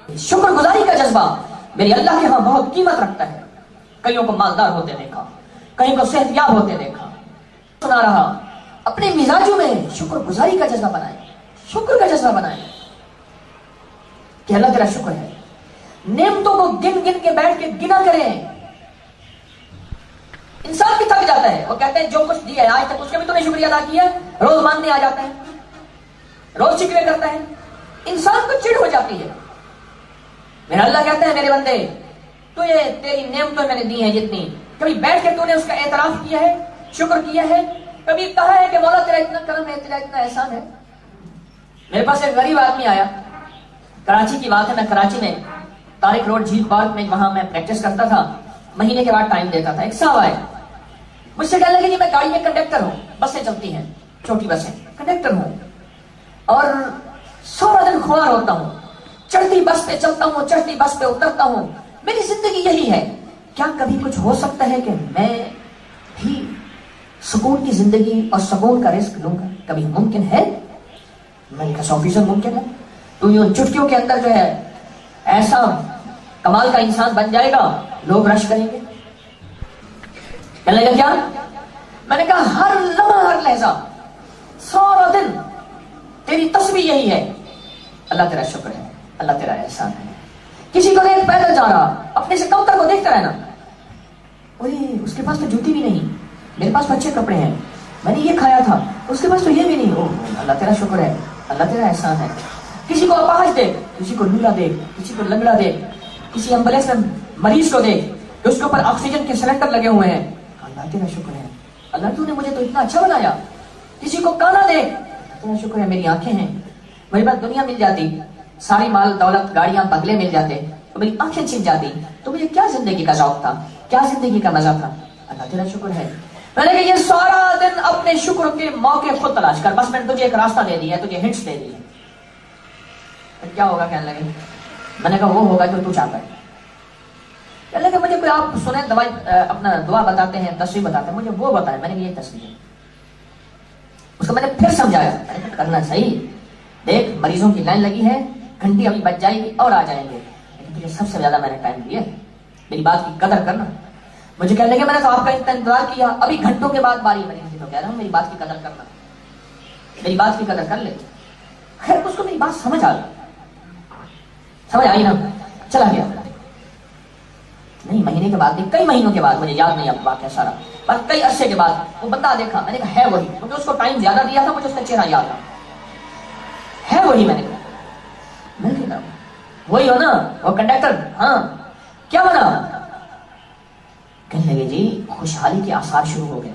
شکر گزاری کا جذبہ میری اللہ کے ہاں بہت قیمت رکھتا ہے. کئیوں کو مالدار ہوتے دیکھا, کہیں کو صحت یاب ہوتے دیکھا. سنا رہا اپنے مزاجوں میں شکر گزاری کا جذبہ بنائیں, شکر کا جذبہ بنائیں کہ اللہ تیرا شکر ہے. نعمتوں کو گن گن کے بیٹھ کے گنا کریں. انسان بھی تھک جاتا ہے, وہ کہتے ہیں جو کچھ دیا ہے آج تک اس کا بھی تو نے شکریہ ادا کیا ہے. روز ماننے آ جاتا ہے, روز شکریہ کرتا ہے, انسان کو چڑ ہو جاتی ہے. میرا اللہ کہتا ہے میرے بندے تجھے تیری نعمتیں میں نے دی ہیں جتنی, کبھی بیٹھ کے تو نے اس کا اعتراف کیا ہے, شکر کیا ہے, کبھی کہا ہے کہ مولا تیرا اتنا کرم ہے, تیرا اتنا احسان ہے. میرے پاس ایک غریب آدمی آیا, کراچی کی بات ہے, میں کراچی میں طارق روڈ جھیل پارک میں وہاں میں پریکٹس کرتا تھا, مہینے کے بعد ٹائم دیتا تھا. ایک صاحب آئے مجھ سے کہنے لگے کہ میں گاڑی میں کنڈکٹر ہوں, بسیں چلتی ہیں چھوٹی بسیں, کنڈکٹر ہوں اور سارا دن خوار ہوتا ہوں, چڑھتی بس پہ چلتا ہوں, چڑھتی بس پہ اترتا ہوں, میری زندگی یہی ہے. کیا کبھی کچھ ہو سکتا ہے کہ میں بھی سکون کی زندگی اور سکون کا رزق لوں گا؟ کبھی ممکن ہے؟ میں نے کہا 100% ممکن ہے. تو یہ چٹکیوں کے اندر جو ہے ایسا کمال کا انسان بن جائے گا, لوگ رش کریں گے. کہنے لگا کیا؟ میں نے کہا ہر لمحہ ہر لہجہ سارا دن تیری تسبیح یہی ہے, اللہ تیرا شکر ہے, اللہ تیرا احسان ہے. کسی کو دیکھ پیدل جا رہا, اپنے سے کمتر کو دیکھتا رہنا, اس کے پاس تو جوتی بھی نہیں, میرے پاس اچھے کپڑے ہیں, میں نے یہ کھایا تھا, اس کے پاس تو یہ بھی نہیں, اللہ تیرا شکر ہے, اللہ تیرا احسان ہے. کسی کو اپاہج دیکھ, کسی کو لولا دیکھ, کسی کو لنگڑا دیکھ, کسی ایمبولینس میں مریض کو دیکھ کہ اس کے اوپر آکسیجن کے سلنڈر لگے ہوئے ہیں, اللہ تیرا شکر ہے, اللہ تو نے مجھے تو اتنا اچھا بنایا. کسی کو کانا دیکھ, تیرا شکر ہے میری آنکھیں ہیں, میرے پاس دنیا مل جاتی, ساری مال دولت گاڑیاں بنگلے مل جاتے, تو میری آنکھیں چھن جاتی, تو مجھے کیا زندگی کا ذوق تھا, کیا زندگی کا مزہ تھا. اللہ تیرا شکر ہے. میں نے کہا یہ سارا دن اپنے شکر کے موقع خود تلاش کر, بس میں نے تجھے ایک راستہ دے دیا ہے, تجھے ہنٹس دے دی ہے. کیا ہوگا؟ کہنے لگے, میں نے کہا وہ ہوگا جو تو چاہتا ہے. کہنے لگے مجھے کوئی آپ سنیں دوائی اپنا دعا بتاتے ہیں, تصویر بتاتے ہیں, مجھے وہ بتائیں. میں نے کہا یہ تصویر ہے. اس کو میں نے پھر سمجھایا, میں نے کہا کرنا صحیح, دیکھ مریضوں کی لائن لگی ہے, گھنٹی ابھی بچ جائے گی اور آ جائیں گے, لیکن تجھے سب سے زیادہ میں نے ٹائم دیا ہے, میری بات کی قدر کرنا. مجھے کہنے لگے میں نے تو آپ کا اتنا انتظار کیا, ابھی گھنٹوں کے بعد باری بنی, تو کہہ رہا ہوں میری بات کی قدر کرنا, میری بات کی قدر کر لے. خیر اس کو میری بات سمجھ آئی نا, چلا گیا. نہیں مہینے کے بعد نہیں, کئی مہینوں کے بعد, مجھے یاد نہیں اب واقعہ سارا, بس کئی عرصے کے بعد وہ بندہ دیکھا. میں نے کہا ہے وہی, کیونکہ اس کو ٹائم زیادہ دیا تھا, مجھے اس کا چہرہ یاد تھا, ہے وہی. میں نے کہا وہی ہو نا, وہ کنڈکٹر؟ ہاں. کیا بنا؟ کہنے لگے جی خوشحالی کے آثار شروع ہو گئے.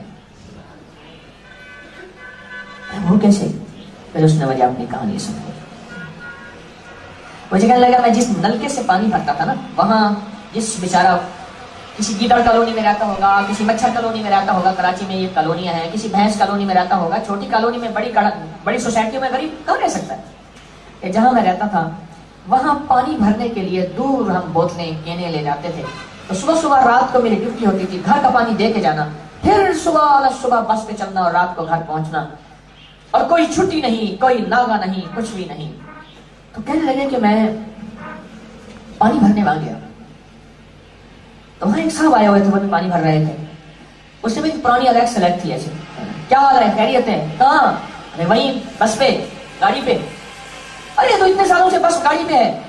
وہ کیسے؟ پھر اس نے مجھے اپنی کہانی سنائی. مجھے کہنے لگا میں جس نلکے سے پانی بھرتا تھا نا, وہاں جس بیچارہ کسی گیدڑ کالونی میں رہتا ہوگا, کسی مچھر کالونی میں رہتا ہوگا, کراچی میں یہ کالونیاں ہیں, کسی بھینس کالونی میں رہتا ہوگا, چھوٹی کالونی میں, بڑی سوسائٹیوں میں غریب کہاں رہ سکتا ہے. کہ جہاں میں رہتا تھا وہاں پانی بھرنے کے لیے دور ہم بوتلیں کینے لے جاتے تھے, تو صبح رات کو میری ڈیوٹی ہوتی تھی گھر کا پانی دے کے جانا, پھر صبح بس پہ چلنا اور رات کو گھر پہنچنا, اور کوئی چھٹی نہیں, کوئی ناغہ نہیں, کچھ بھی نہیں. تو کہنے لگے کہ میں پانی بھرنے وہاں گیا, تو وہاں ایک صاحب آئے ہوئے تھے, وہ بھی پانی بھر رہے تھے. اس نے بھی پرانی الیکس سلیکٹ تھی ایسے, کیا حال ہے, خیریت ہے, کہاں؟ ارے وہیں بس پہ, گاڑی پہ. ارے تو اتنے سالوں سے بس گاڑی پہ ہے,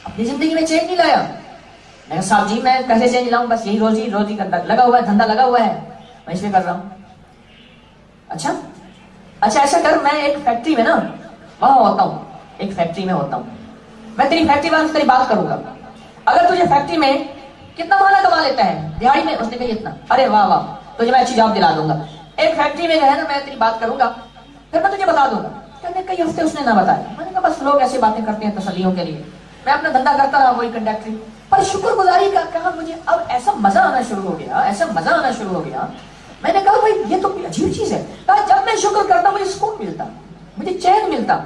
اپنی زندگی میں چینج نہیں لایا. میں کہا صاحب جی میں کیسے چینج لاؤں, بس یہی روزی کا لگا ہوا ہے, دھندا لگا ہوا ہے, میں اس لیے کر رہا ہوں. اچھا ایسا کر, میں ایک فیکٹری میں نا وہاں ہوتا ہوں, ایک فیکٹری میں ہوتا ہوں, میں تیری فیکٹری والے سے تیری بات کروں گا. اگر تجھے فیکٹری میں کتنا مانا کما لیتا ہے دیہاڑی میں؟ اس نے کہا اتنا. ارے واہ, تجھے میں اچھی جاب دلا دوں گا. ایک فیکٹری میں جو ہے نا میں تیری بات کروں گا, پھر میں تجھے بتا دوں گا. کئی ہفتے اس نے نہ بتایا. میں نے کہا بس لوگ ایسی باتیں کرتے ہیں تسلیوں کے لیے, میں اپنا دھندا کرتا رہا وہی کنڈکٹری. پر شکر گزاری کا کہا مجھے اب ایسا مزہ آنا شروع ہو گیا, میں نے کہا بھائی یہ تو عجیب چیز ہے. کہا جب میں شکر کرتا مجھے سکون ملتا, مجھے چین ملتا.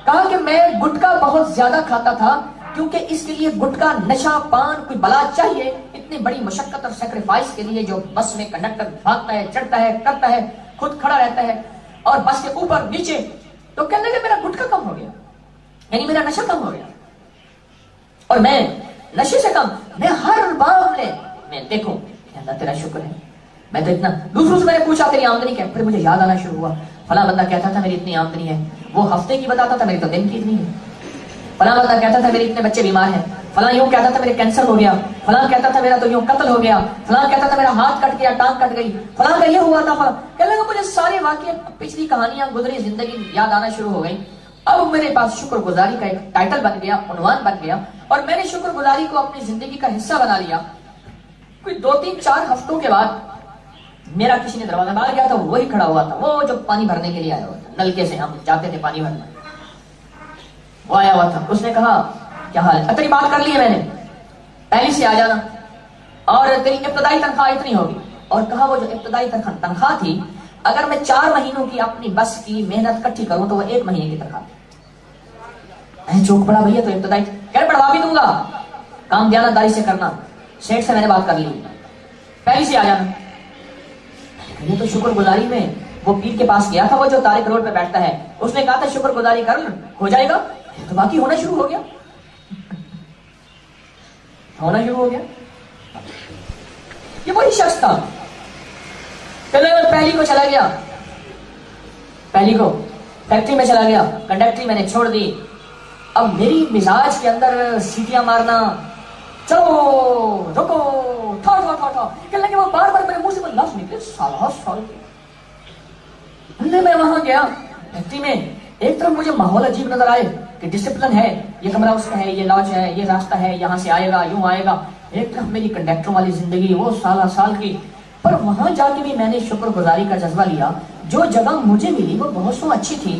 کہا کہ میں گٹکا بہت زیادہ کھاتا تھا, کیونکہ اس کے لیے گٹکا, نشہ, پان, کوئی بلا چاہیے, اتنی بڑی مشقت اور سیکریفائس کے لیے جو بس میں کنڈکٹر بھاگتا ہے, چڑھتا ہے, کرتا ہے, خود کھڑا رہتا ہے اور بس کے اوپر نیچے. تو کہنے لگے میرا گٹکا کم ہو گیا, یعنی میرا نشہ کم ہو گیا. اور میں نشے سے کم، میں ہر باب میں دیکھوں کہ اللہ تیرا شکر ہے. میں تو اتنا دوسروں سے میں نے پوچھا تیری آمدنی کیا، پھر مجھے یاد آنا شروع ہوا فلاں بندہ کہتا تھا میری اتنی آمدنی ہے، وہ ہفتے کی بتاتا تھا، میری تو دن کی اتنی ہے. فلاں بندہ کہتا تھا میرے اتنے بچے بیمار ہیں، فلاں یوں کہتا تھا میرے کینسر ہو گیا، فلاں کہتا تھا میرا تو یوں قتل ہو گیا، فلاں کہتا تھا میرا ہاتھ کٹ گیا، ٹانگ کٹ گئی، فلاں کا یہ ہوا تھا، فلاں کہنے لگا. مجھے سارے واقعے، پچھلی کہانیاں، گزری زندگی یاد آنا شروع ہو گئی. اب میرے پاس شکر گزاری کا ایک ٹائٹل بن گیا، عنوان بن گیا، اور میں نے شکر گزاری کو اپنی زندگی کا حصہ بنا لیا. کوئی 2-3-4 ہفتوں کے بعد میرا کسی نے دروازہ باہر گیا تھا، وہی کھڑا ہوا تھا، وہ جو پانی بھرنے کے لیے آیا ہوا تھا، نلکے سے ہم جاتے تھے پانی بھرنا، وہ آیا ہوا تھا. اس نے کہا کیا حال ہے، تیری بات کر لی ہے میں نے، پہلی سے آ جانا، اور تیری ابتدائی تنخواہ اتنی ہوگی. اور کہا وہ جو ابتدائی تنخواہ تھی، اگر میں 4 مہینوں کی اپنی بس کی محنت کٹھی کروں تو وہ 1 مہینے کی تنخواہ تھی. میں چوک پڑا، بھیا تو ابتدائی کہ پڑھوا بھی دوں گا، کام دیانتداری سے کرنا، سیٹ سے میں نے بات کر لی، پہلی سے آ جانا. یہ تو شکر گزاری میں وہ پیر کے پاس گیا تھا، وہ جو طارق روڈ پہ بیٹھتا ہے، اس نے کہا تھا شکر گزاری کر ہو جائے گا، تو باقی ہونا شروع ہو گیا، ہونا شروع ہو گیا. یہ وہی شخص تھا. پہلی کو چلا گیا، پہلی کو فیکٹری میں چلا گیا، کنڈکٹری میں نے چھوڑ دی. اب میری مزاج کے اندر سیٹیاں مارنا، چلو رکو، ٹھا ٹھا ٹھا ٹھا، کہنے لگے وہ بار بار میرے منہ سے وہ لفظ نکلے، سالہ سال. میں وہاں گیا فیکٹری میں، ایک طرف مجھے ماحول عجیب نظر آئے کہ ڈسپلن ہے، یہ کمرہ اس کا ہے، یہ لاج ہے، یہ راستہ ہے، یہاں سے آئے گا، یوں آئے گا. ایک طرف میری کنڈکٹر والی زندگی، وہ سالہ سال کی. پر وہاں جا کے بھی میں نے شکر گزاری کا جذبہ لیا. جو جگہ مجھے ملی وہ بہت سو اچھی تھی.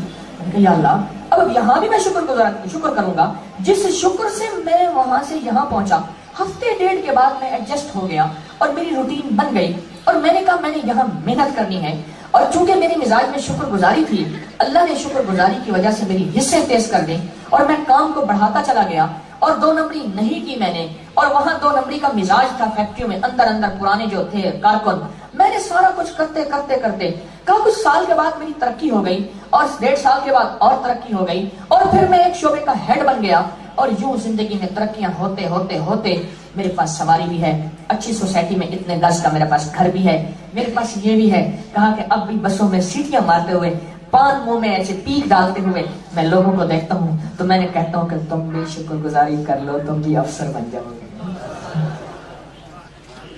یا اللہ، اب یہاں بھی میں شکر کروں گا. جس شکر سے میں وہاں سے یہاں پہنچا، ہفتے 1.5 کے بعد میں ایڈجسٹ ہو گیا اور میری روٹین بن گئی. اور میں نے کہا میں نے یہاں محنت کرنی ہے. اور چونکہ میری مزاج میں شکر گزاری تھی، اللہ نے شکر گزاری کی وجہ سے میری حصے تیز کر دی اور میں کام کو بڑھاتا چلا گیا. اور 2 نمبری نہیں کی میں نے، اور وہاں 2 نمبری کا مزاج تھا فیکٹری میں، اندر پرانے جو تھے کارکن. میں نے سارا کچھ کرتے کہا کچھ سال کے بعد میری ترقی ہو گئی، اور 1.5 سال کے بعد اور ترقی ہو گئی، اور پھر میں ایک شعبے کا ہیڈ بن گیا. اور یوں زندگی میں ترقیاں ہوتے میرے پاس سواری بھی ہے، اچھی سوسائٹی میں اتنے گز کا میرے پاس گھر بھی ہے، میرے پاس یہ بھی ہے. کہا کہ اب بھی بسوں میں سیٹیاں مارتے ہوئے، پان منہ میں ایسے پیک ڈالتے ہوئے میں لوگوں کو دیکھتا ہوں تو میں نے کہتا ہوں کہ تم بھی شکر گزاری کر لو، تم بھی افسر بن جاؤ گے،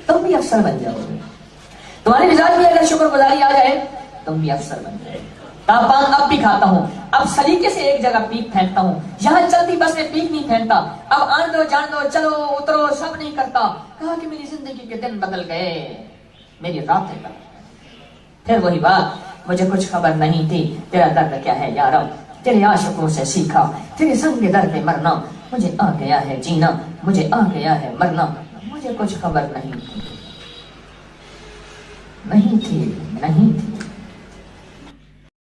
تم بھی افسر بن جاؤ گے. تمہارے مزاج میں اگر شکر گزاری آ جائے تم بھی افسر بن جائے. پان اب بھی کھاتا ہوں، اب سلیقے سے ایک جگہ پیک پھینکتا ہوں، یہاں چلتی بس میں پیک نہیں پھینکتا، اب آن دو جان دو، چلو اترو، سب نہیں کرتا. کہا کہ میری زندگی کے دن بدل گئے، میری راتیں بدل گئی. پھر وہی بات، مجھے کچھ خبر نہیں تھی تیرا درد کیا ہے یارو، تیرے عاشقوں سے سیکھا، تیرے سنگ درد پہ مرنا، مجھے آ گیا ہے جینا، مجھے آ گیا ہے مرنا. مجھے کچھ خبر نہیں تھی.